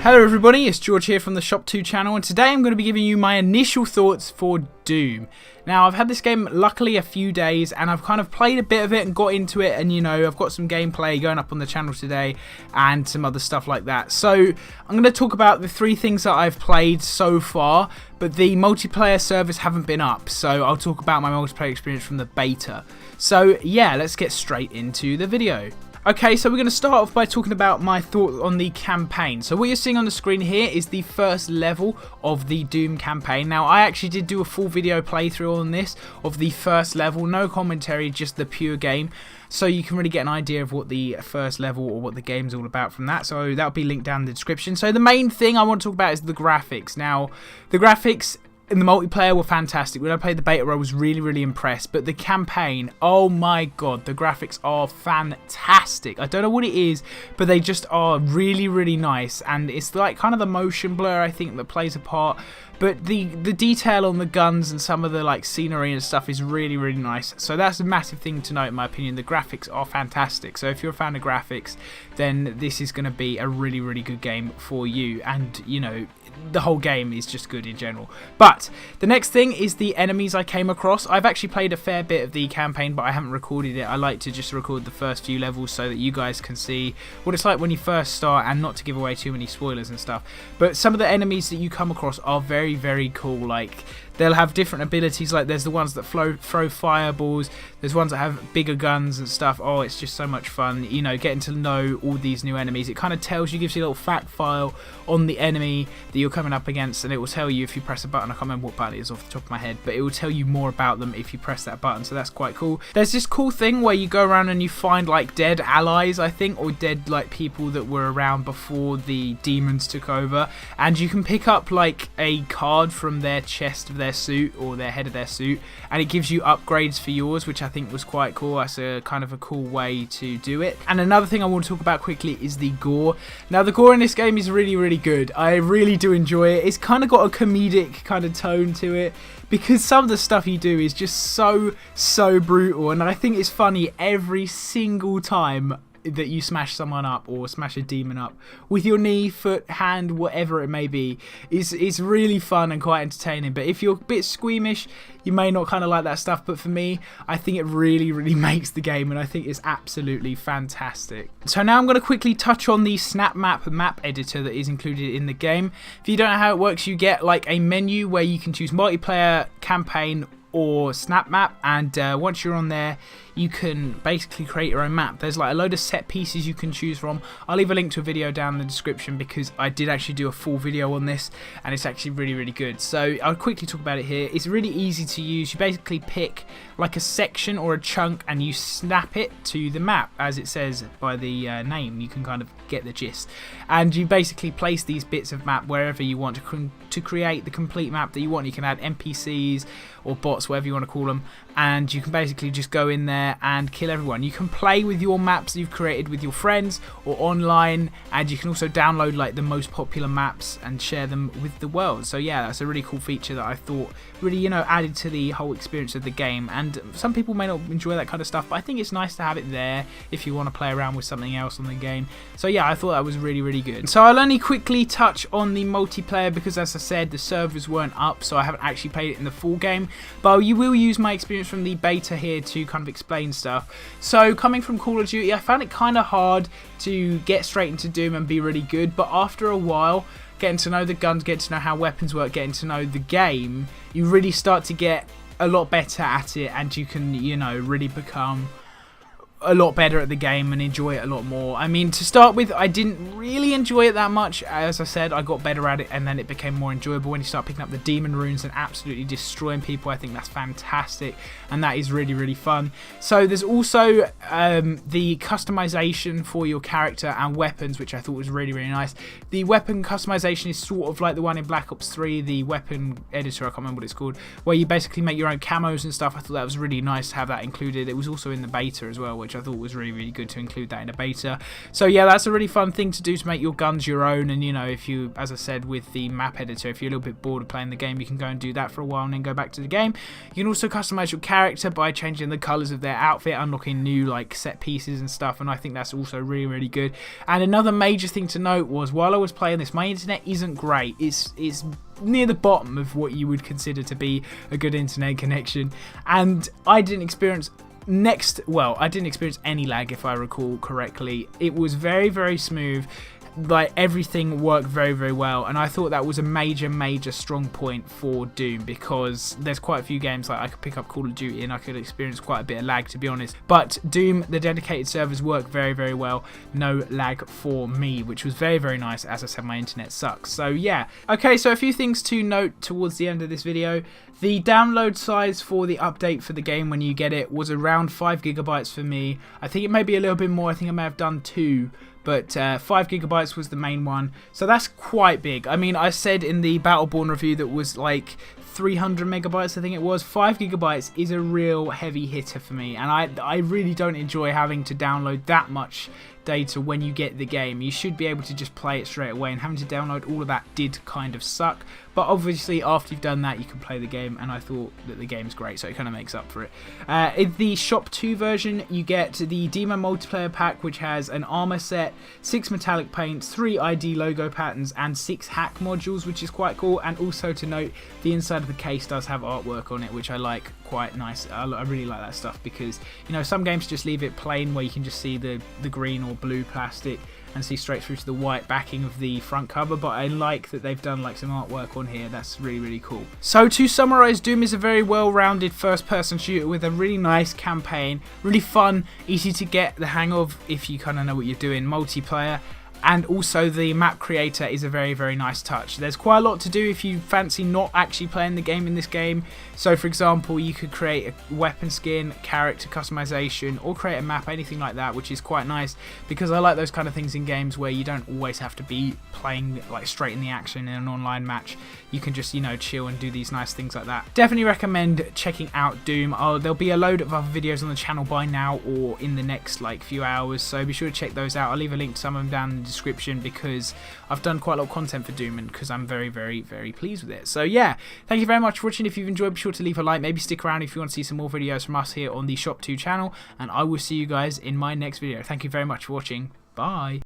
Hello everybody, it's George here from the ShopTo channel, and today I'm going to be giving you my initial thoughts for Doom. Now, I've had this game luckily a few days and I've kind of played a bit of it and got into it, and you know, I've got some gameplay going up on the channel today and some other stuff like that. So I'm going to talk about the 3 things that I've played so far, but the multiplayer servers haven't been up, so I'll talk about my multiplayer experience from the beta. So yeah, let's get straight into the video. Okay, so we're going to start off by talking about my thoughts on the campaign. So what you're seeing on the screen here is the first level of the Doom campaign. Now, I actually did do a full video playthrough on this of the first level, no commentary, just the pure game. So you can really get an idea of what the first level or what the game's all about from that. So that'll be linked down in the description. So the main thing I want to talk about is the graphics. Now, the graphics in the multiplayer were fantastic. When I played the beta, I was really impressed. But the campaign, oh my god, the graphics are fantastic. I don't know what it is, but they just are really nice. And it's like kind of the motion blur, I think, that plays a part. But the detail on the guns and some of the like scenery and stuff is really nice. So that's a massive thing to note in my opinion. The graphics are fantastic. So if you're a fan of graphics, then this is going to be a really good game for you. And you know, the whole game is just good in general. But the next thing is the enemies I came across. I've actually played a fair bit of the campaign, but I haven't recorded it. I like to just record the first few levels so that you guys can see what it's like when you first start, and not to give away too many spoilers and stuff. But some of the enemies that you come across are very cool. Like, they'll have different abilities. Like, there's the ones that throw fireballs, there's ones that have bigger guns and stuff. Oh, it's just so much fun, you know, getting to know all these new enemies. It kind of tells you, gives you a little fact file on the enemy that you're coming up against, and it will tell you if you press a button. I can't remember what button it is off the top of my head, but it will tell you more about them if you press that button, so that's quite cool. There's this cool thing where you go around and you find like dead allies, I think, or dead like people that were around before the demons took over, and you can pick up like a card from their chest of their suit or their head of their suit, and it gives you upgrades for yours, which I think was quite cool. That's a kind of a cool way to do it. And another thing I want to talk about quickly is the gore. Now, the gore in this game is really good. I really do enjoy it. It's kind of got a comedic kind of tone to it, because some of the stuff you do is just so brutal, and I think it's funny every single time that you smash someone up or smash a demon up with your knee, foot, hand, whatever it may be. It's really fun and quite entertaining. But if you're a bit squeamish, you may not kind of like that stuff, but for me, I think it really makes the game, and I think it's absolutely fantastic. So now I'm going to quickly touch on the snap map editor that is included in the game. If you don't know how it works, you get like a menu where you can choose multiplayer, campaign, or snap map, and once you're on there, you can basically create your own map. There's like a load of set pieces you can choose from. I'll leave a link to a video down in the description, because I did actually do a full video on this, and it's actually really good. So I'll quickly talk about it here. It's really easy to use. You basically pick like a section or a chunk and you snap it to the map, as it says by the name. You can kind of get the gist, and you basically place these bits of map wherever you want to create the complete map that you want. You can add NPCs or bots, whatever you want to call them, and you can basically just go in there and kill everyone. You can play with your maps that you've created with your friends or online, and you can also download like the most popular maps and share them with the world. So yeah, that's a really cool feature that I thought really, you know, added to the whole experience of the game. And some people may not enjoy that kind of stuff, but I think it's nice to have it there if you want to play around with something else on the game. So yeah, I thought that was really good. So I'll only quickly touch on the multiplayer, because as I said, the servers weren't up, so I haven't actually played it in the full game, but you will use my experience from the beta here to kind of explain stuff. So coming from Call of Duty, I found it kind of hard to get straight into Doom and be really good, but after a while, getting to know the guns, getting to know how weapons work, getting to know the game, you really start to get a lot better at it, and you can, you know, really become a lot better at the game and enjoy it a lot more. I mean, to start with, I didn't really enjoy it that much. As I said, I got better at it, and then it became more enjoyable when you start picking up the demon runes and absolutely destroying people. I think that's fantastic, and that is really fun. So there's also the customization for your character and weapons, which I thought was really nice. The weapon customization is sort of like the one in Black Ops 3, the weapon editor, I can't remember what it's called, where you basically make your own camos and stuff. I thought that was really nice to have that included. It was also in the beta as well, which which I thought was really, really good to include that in a beta. So yeah, that's a really fun thing to do, to make your guns your own. And you know, if you, as I said, with the map editor, if you're a little bit bored of playing the game, you can go and do that for a while and then go back to the game. You can also customize your character by changing the colors of their outfit, unlocking new like set pieces and stuff, and I think that's also really, really good. And another major thing to note was, while I was playing this, my internet isn't great. It's near the bottom of what you would consider to be a good internet connection, and I didn't experience I didn't experience any lag, if I recall correctly. It was very, very smooth. Like, everything worked very, very well, and I thought that was a major strong point for Doom, because there's quite a few games, like I could pick up Call of Duty and I could experience quite a bit of lag, to be honest. But Doom, the dedicated servers work very, very well. No lag for me, which was very, very nice. As I said, my internet sucks. So yeah. Okay, so a few things to note towards the end of this video. The download size for the update for the game when you get it was around 5 GB for me. I think it may be a little bit more. I think I may have done 2. But 5 GB was the main one, so that's quite big. I mean, I said in the Battleborn review that was like 300 megabytes, I think it was. 5 GB is a real heavy hitter for me, and I really don't enjoy having to download that much data when you get the game. You should be able to just play it straight away, and having to download all of that did kind of suck. But obviously after you've done that, you can play the game, and I thought that the game's great, so it kind of makes up for it. In the ShopTo version, you get the Demon multiplayer pack, which has an armor set, 6 metallic paints, 3 ID logo patterns, and 6 hack modules, which is quite cool. And also to note, the inside of the case does have artwork on it, which I like, quite nice. I really like that stuff, because you know, some games just leave it plain where you can just see the green or blue plastic and see straight through to the white backing of the front cover, but I like that they've done like some artwork on here. That's really, really cool. So to summarize, Doom is a very well-rounded first-person shooter with a really nice campaign, really fun, easy to get the hang of if you kind of know what you're doing, multiplayer. And also the map creator is a very, very nice touch. There's quite a lot to do if you fancy not actually playing the game in this game. So for example, you could create a weapon skin, character customization, or create a map, anything like that, which is quite nice, because I like those kind of things in games where you don't always have to be playing like straight in the action in an online match. You can just, you know, chill and do these nice things like that. Definitely recommend checking out Doom. There'll be a load of other videos on the channel by now or in the next like few hours, so be sure to check those out. I'll leave a link to some of them down in the description, because I've done quite a lot of content for Doom, and because I'm very, very, very pleased with it. So yeah, thank you very much for watching. If you've enjoyed, be sure to leave a like, maybe stick around if you want to see some more videos from us here on the ShopTo channel, and I will see you guys in my next video. Thank you very much for watching. Bye.